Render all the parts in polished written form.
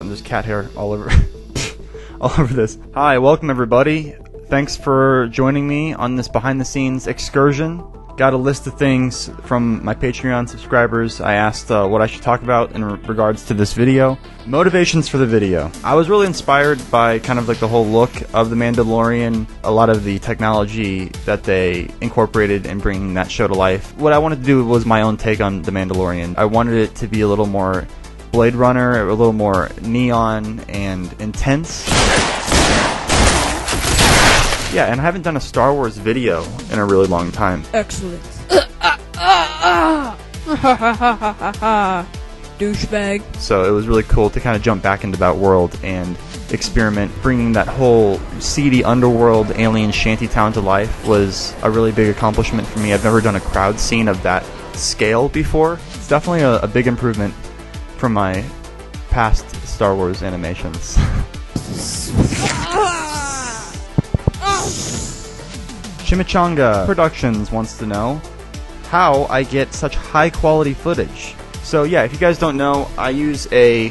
There's cat hair all over all over this. Hi, welcome everybody. Thanks for joining me on this behind the scenes excursion. Got a list of things from my Patreon subscribers. I asked what I should talk about in regards to this video. Motivations for the video. I was really inspired by kind of like the whole look of The Mandalorian, a lot of the technology that they incorporated in bringing that show to life. What I wanted to do was my own take on The Mandalorian. I wanted it to be a little more Blade Runner, a little more neon and intense. Yeah, and I haven't done a Star Wars video in a really long time. Excellent. Douchebag. So it was really cool to kind of jump back into that world and experiment. Bringing that whole seedy underworld alien shantytown to life was a really big accomplishment for me. I've never done a crowd scene of that scale before. It's definitely a big improvement from my past Star Wars animations. Chimichanga Productions wants to know how I get such high quality footage. So yeah, if you guys don't know, I use a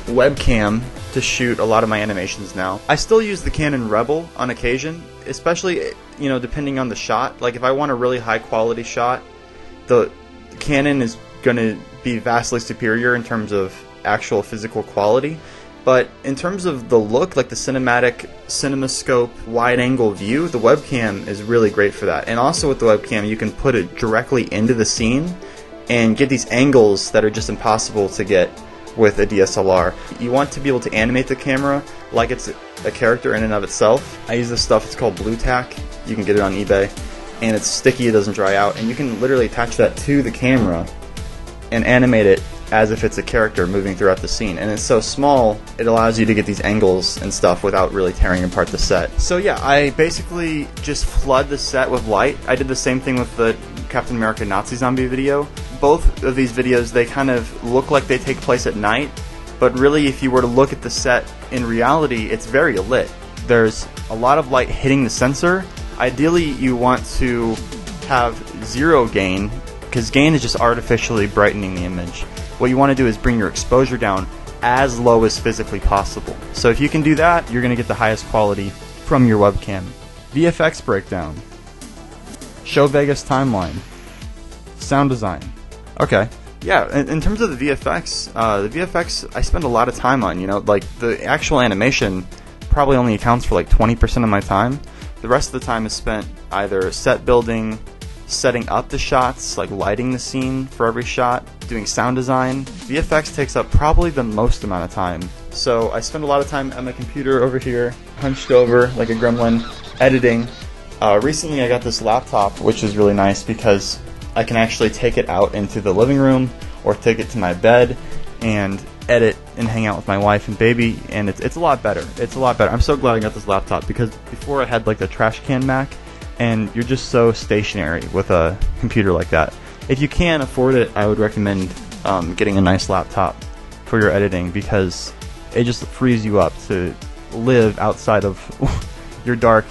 webcam to shoot a lot of my animations now. I still use the Canon Rebel on occasion, especially, you know, depending on the shot. Like if I want a really high quality shot, the Canon is going to be vastly superior in terms of actual physical quality. But in terms of the look, like the cinematic CinemaScope wide-angle view, the webcam is really great for that. And also with the webcam, you can put it directly into the scene and get these angles that are just impossible to get with a DSLR. You want to be able to animate the camera like it's a character in and of itself. I use this stuff, it's called Blue Tack. You can get it on eBay. And it's sticky, it doesn't dry out. And you can literally attach that to the camera and animate it as if it's a character moving throughout the scene. And it's so small, it allows you to get these angles and stuff without really tearing apart the set. So yeah, I basically just flood the set with light. I did the same thing with the Captain America Nazi Zombie video. Both of these videos, they kind of look like they take place at night, but really if you were to look at the set in reality, it's very lit. There's a lot of light hitting the sensor. Ideally, you want to have zero gain, because gain is just artificially brightening the image. What you want to do is bring your exposure down as low as physically possible. So if you can do that, you're going to get the highest quality from your webcam. VFX breakdown. Show Vegas timeline. Sound design. Okay. Yeah, in terms of the VFX, I spend a lot of time on, you know, like the actual animation probably only accounts for like 20% of my time. The rest of the time is spent either set building, setting up the shots, like lighting the scene for every shot, doing sound design. VFX takes up probably the most amount of time. So I spend a lot of time at my computer over here, hunched over like a gremlin, editing. Recently I got this laptop, which is really nice because I can actually take it out into the living room or take it to my bed and edit and hang out with my wife and baby, and it's a lot better. It's a lot better. I'm so glad I got this laptop because before I had like the trash can Mac, and you're just so stationary with a computer like that. If you can afford it, I would recommend getting a nice laptop for your editing because it just frees you up to live outside of your dark,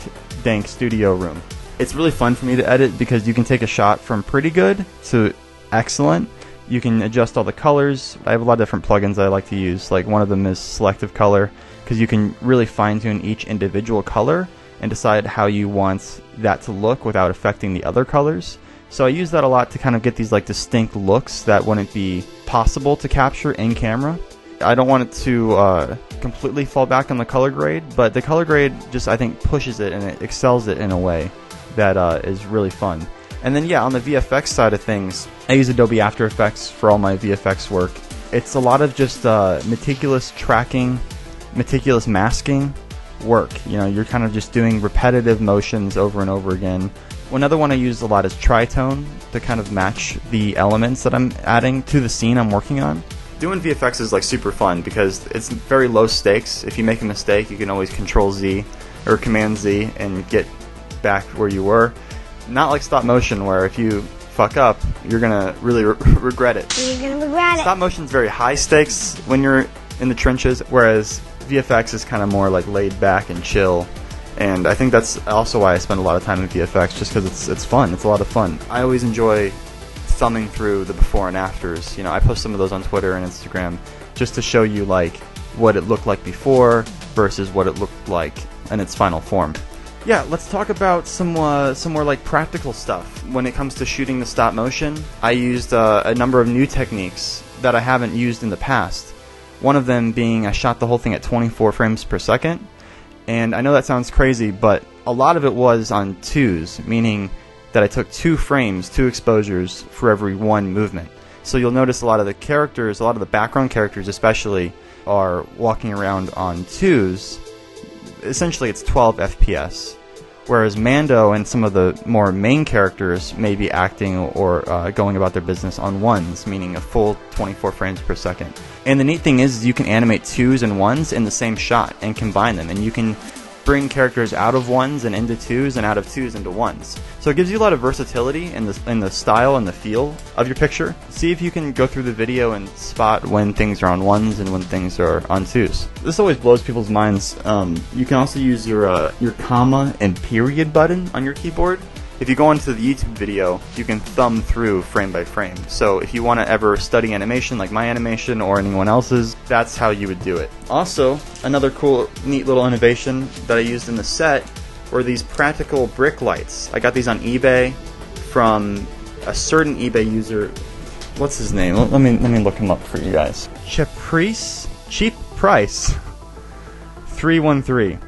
dank studio room. It's really fun for me to edit because you can take a shot from pretty good to excellent. You can adjust all the colors. I have a lot of different plugins that I like to use. Like one of them is Selective Color because you can really fine-tune each individual color and decide how you want that to look without affecting the other colors. So I use that a lot to kind of get these like distinct looks that wouldn't be possible to capture in camera. I don't want it to completely fall back on the color grade, but the color grade just, I think, pushes it and it excels it in a way that is really fun. And then yeah, on the VFX side of things, I use Adobe After Effects for all my VFX work. It's a lot of just meticulous tracking, meticulous masking work. You know, you're kind of just doing repetitive motions over and over again. Another one I use a lot is tritone to kind of match the elements that I'm adding to the scene I'm working on. Doing VFX is like super fun because it's very low stakes. If you make a mistake, you can always Control Z or Command Z and get back where you were. Not like stop motion where if you fuck up, you're gonna really regret it. You're gonna regret it. Stop motion is very high stakes when you're in the trenches, whereas VFX is kind of more like laid back and chill. And I think that's also why I spend a lot of time in VFX, just because it's fun. It's a lot of fun. I always enjoy thumbing through the before and afters. You know, I post some of those on Twitter and Instagram just to show you like what it looked like before versus what it looked like in its final form. Yeah, let's talk about some more like practical stuff. When it comes to shooting the stop motion, I used a number of new techniques that I haven't used in the past. One of them being I shot the whole thing at 24 frames per second. And I know that sounds crazy, but a lot of it was on twos, meaning that I took 2 frames, 2 exposures for every 1 movement. So you'll notice a lot of the characters, a lot of the background characters especially, are walking around on twos. Essentially it's 12 FPS, whereas Mando and some of the more main characters may be acting or going about their business on ones, meaning a full 24 frames per second. And the neat thing is you can animate twos and ones in the same shot and combine them, and you can bring characters out of ones and into twos and out of twos into ones. So it gives you a lot of versatility in the style and the feel of your picture. See if you can go through the video and spot when things are on ones and when things are on twos. This always blows people's minds. You can also use your comma and period button on your keyboard. If you go into the YouTube video, you can thumb through frame by frame. So if you want to ever study animation like my animation or anyone else's, that's how you would do it. Also, another cool, neat little innovation that I used in the set were these practical brick lights. I got these on eBay from a certain eBay user. What's his name? Let me look him up for you guys. Cheap Price 313.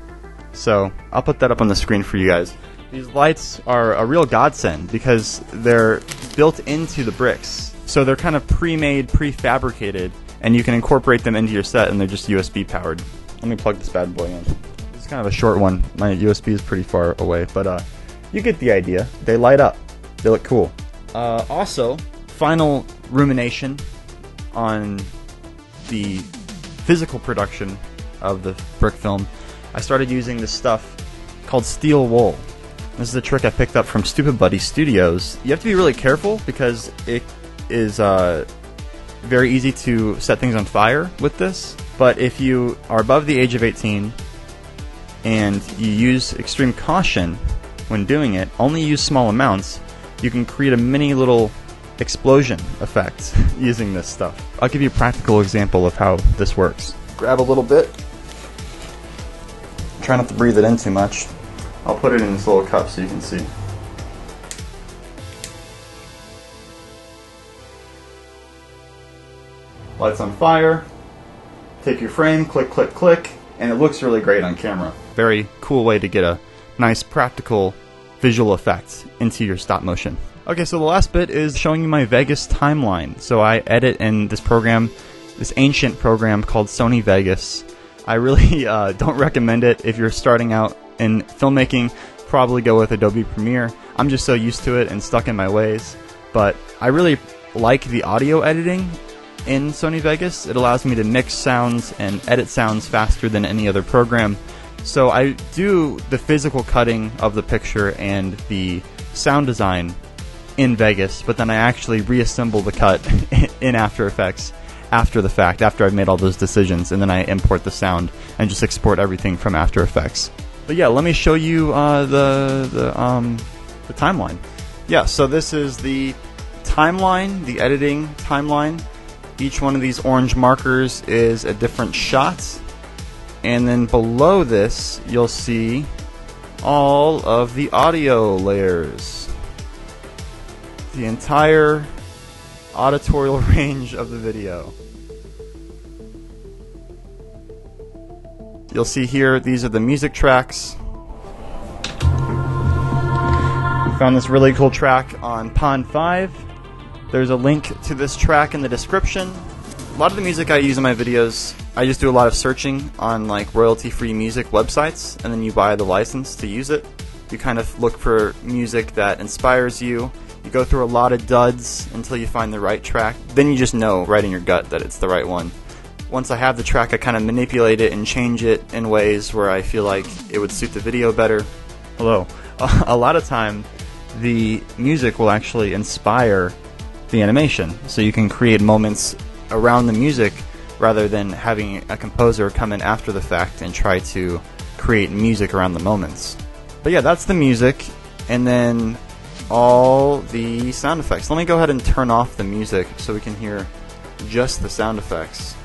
So I'll put that up on the screen for you guys. These lights are a real godsend because they're built into the bricks. So they're kind of pre-made, prefabricated, and you can incorporate them into your set, and they're just USB powered. Let me plug this bad boy in. This is kind of a short one. My USB is pretty far away, but you get the idea. They light up. They look cool. Also, final rumination on the physical production of the brick film. I started using this stuff called steel wool. This is a trick I picked up from Stupid Buddy Studios. You have to be really careful because it is very easy to set things on fire with this. But if you are above the age of 18 and you use extreme caution when doing it, only use small amounts, you can create a mini little explosion effect using this stuff. I'll give you a practical example of how this works. Grab a little bit. Try not to breathe it in too much. I'll put it in this little cup so you can see. Lights on fire. Take your frame, click, click, click, and it looks really great on camera. Very cool way to get a nice practical visual effect into your stop motion. Okay, so the last bit is showing you my Vegas timeline. So I edit in this program, this ancient program called Sony Vegas. I really don't recommend it if you're starting out in filmmaking. Probably go with Adobe Premiere. I'm just so used to it and stuck in my ways. But I really like the audio editing in Sony Vegas. It allows me to mix sounds and edit sounds faster than any other program. So I do the physical cutting of the picture and the sound design in Vegas, but then I actually reassemble the cut in After Effects after the fact, after I've made all those decisions, and then I import the sound and just export everything from After Effects. But yeah, let me show you the timeline. Yeah, so this is the timeline, the editing timeline. Each one of these orange markers is a different shot, and then below this you'll see all of the audio layers. The entire auditorial range of the video. You'll see here, these are the music tracks. We found this really cool track on Pond 5. There's a link to this track in the description. A lot of the music I use in my videos, I just do a lot of searching on like royalty-free music websites, and then you buy the license to use it. You kind of look for music that inspires you. You go through a lot of duds until you find the right track. Then you just know right in your gut that it's the right one. Once I have the track, I kind of manipulate it and change it in ways where I feel like it would suit the video better. Hello. A lot of time, the music will actually inspire the animation. So you can create moments around the music rather than having a composer come in after the fact and try to create music around the moments. But yeah, that's the music. And then all the sound effects. Let me go ahead and turn off the music so we can hear just the sound effects.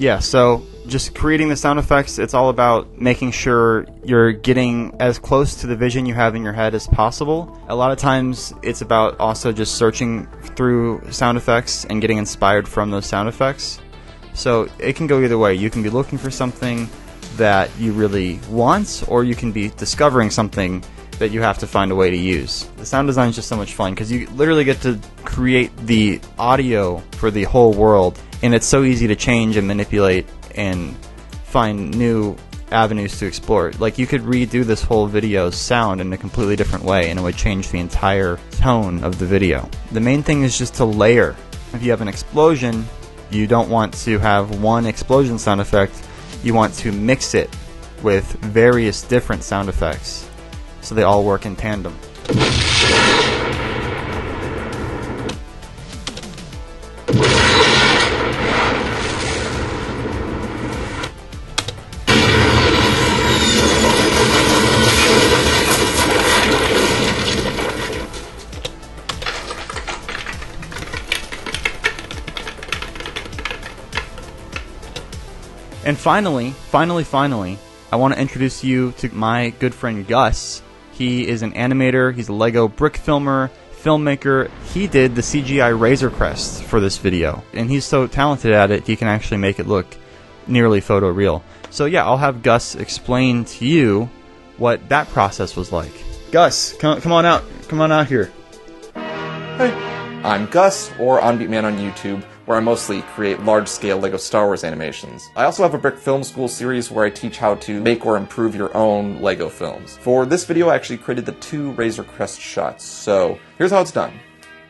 Yeah, so just creating the sound effects, it's all about making sure you're getting as close to the vision you have in your head as possible. A lot of times it's about also just searching through sound effects and getting inspired from those sound effects. So it can go either way. You can be looking for something that you really want, or you can be discovering something that you have to find a way to use. The sound design is just so much fun because you literally get to create the audio for the whole world, and it's so easy to change and manipulate and find new avenues to explore. Like, you could redo this whole video's sound in a completely different way, and it would change the entire tone of the video. The main thing is just to layer. If you have an explosion, you don't want to have one explosion sound effect. You want to mix it with various different sound effects so they all work in tandem. And finally, I want to introduce you to my good friend Gus. He is an animator, he's a Lego brick filmer, filmmaker. He did the CGI Razor Crest for this video, and he's so talented at it, he can actually make it look nearly photoreal. So yeah, I'll have Gus explain to you what that process was like. Gus, come on out here. Hey, I'm Gus, or OnBeatMan on YouTube, where I mostly create large-scale LEGO Star Wars animations. I also have a Brick Film School series where I teach how to make or improve your own LEGO films. For this video, I actually created the 2 Razor Crest shots, so here's how it's done.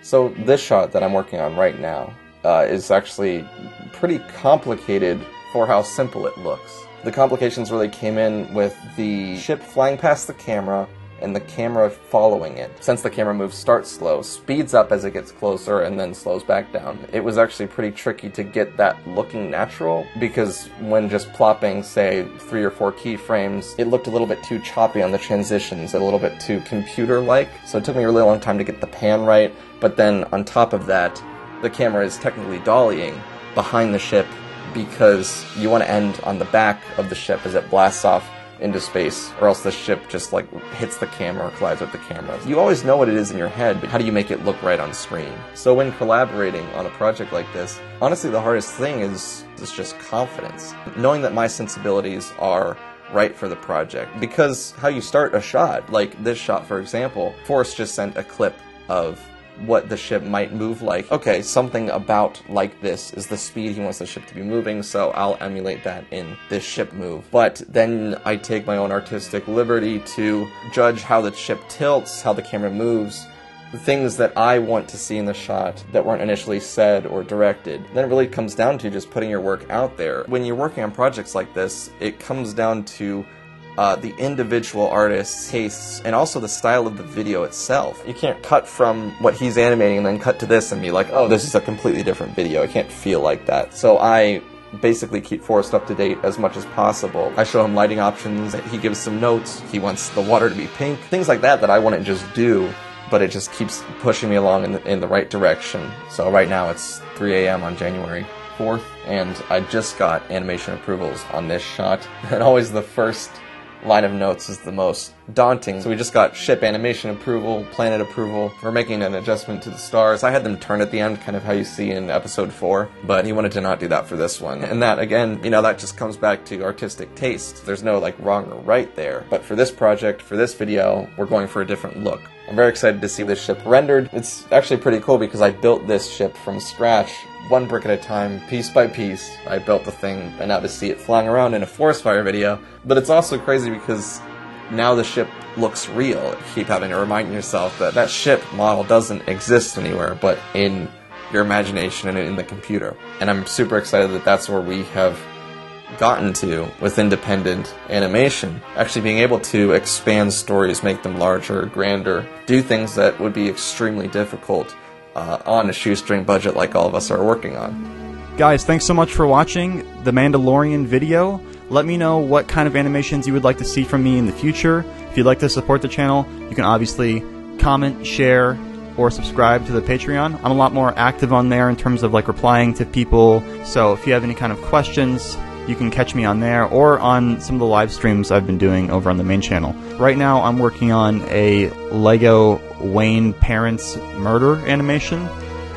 So this shot that I'm working on right now is actually pretty complicated for how simple it looks. The complications really came in with the ship flying past the camera, and the camera following it. Since the camera moves starts slow, speeds up as it gets closer, and then slows back down. It was actually pretty tricky to get that looking natural, because when just plopping, say, 3 or 4 keyframes, it looked a little bit too choppy on the transitions, a little bit too computer-like. So it took me a really long time to get the pan right, but then on top of that, the camera is technically dollying behind the ship, because you want to end on the back of the ship as it blasts off into space, or else the ship just like hits the camera or collides with the camera. You always know what it is in your head, but how do you make it look right on screen? So when collaborating on a project like this, honestly the hardest thing is just confidence. Knowing that my sensibilities are right for the project. Because how you start a shot, like this shot for example, Forrest just sent a clip of what the ship might move like. Okay, something about like this is the speed he wants the ship to be moving, so I'll emulate that in this ship move. But then I take my own artistic liberty to judge how the ship tilts, how the camera moves, the things that I want to see in the shot that weren't initially said or directed. Then it really comes down to just putting your work out there. When you're working on projects like this, it comes down to the individual artist's tastes, and also the style of the video itself. You can't cut from what he's animating and then cut to this and be like, oh, this is a completely different video. It can't feel like that. So I basically keep Forrest up to date as much as possible. I show him lighting options, he gives some notes, he wants the water to be pink, things like that I wouldn't just do, but it just keeps pushing me along in the right direction. So right now it's 3 a.m. on January 4th, and I just got animation approvals on this shot, and always the first line of notes is the most daunting. So we just got ship animation approval, planet approval. We're making an adjustment to the stars. I had them turn at the end, kind of how you see in episode 4, but he wanted to not do that for this one. And that, again, you know, that just comes back to artistic taste. There's no like wrong or right there. But for this project, for this video, we're going for a different look. I'm very excited to see this ship rendered. It's actually pretty cool because I built this ship from scratch, 1 brick at a time, piece by piece. I built the thing, and now to see it flying around in a forest fire video. But it's also crazy because now the ship looks real. You keep having to remind yourself that that ship model doesn't exist anywhere but in your imagination and in the computer. And I'm super excited that that's where we have gotten to with independent animation. Actually being able to expand stories, make them larger, grander, do things that would be extremely difficult on a shoestring budget like all of us are working on. Guys, thanks so much for watching the Mandalorian video. Let me know what kind of animations you would like to see from me in the future. If you'd like to support the channel, you can obviously comment, share, or subscribe to the Patreon. I'm a lot more active on there in terms of like replying to people. So if you have any kind of questions, you can catch me on there or on some of the live streams I've been doing over on the main channel. Right now I'm working on a Lego Wayne Parents Murder animation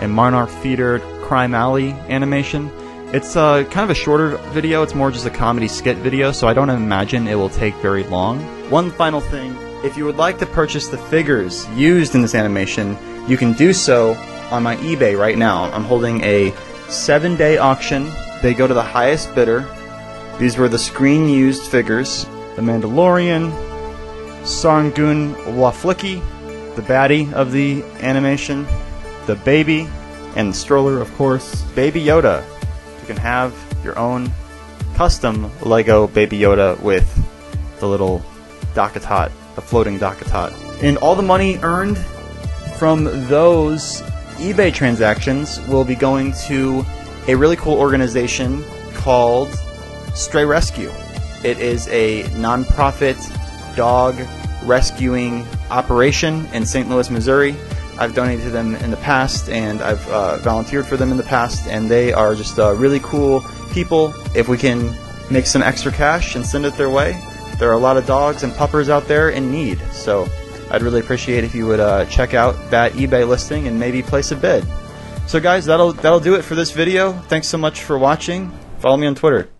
and Monarch Theater Crime Alley animation. It's kind of a shorter video. It's more just a comedy skit video, so I don't imagine it will take very long. One final thing, if you would like to purchase the figures used in this animation, you can do so on my eBay right now. I'm holding a 7-day auction. They go to the highest bidder. These were the screen-used figures. The Mandalorian, Sarngun Wafliki, the baddie of the animation, the baby, and the stroller, of course, Baby Yoda. You can have your own custom Lego Baby Yoda with the little Dock-a-Tot, the floating Dock-a-Tot. And all the money earned from those eBay transactions will be going to a really cool organization called Stray Rescue. It is a non-profit dog rescuing operation in St. Louis, Missouri. I've donated to them in the past, and I've volunteered for them in the past, and they are just really cool people. If we can make some extra cash and send it their way, there are a lot of dogs and puppers out there in need, so I'd really appreciate if you would check out that eBay listing and maybe place a bid. So guys, that'll do it for this video. Thanks so much for watching. Follow me on Twitter.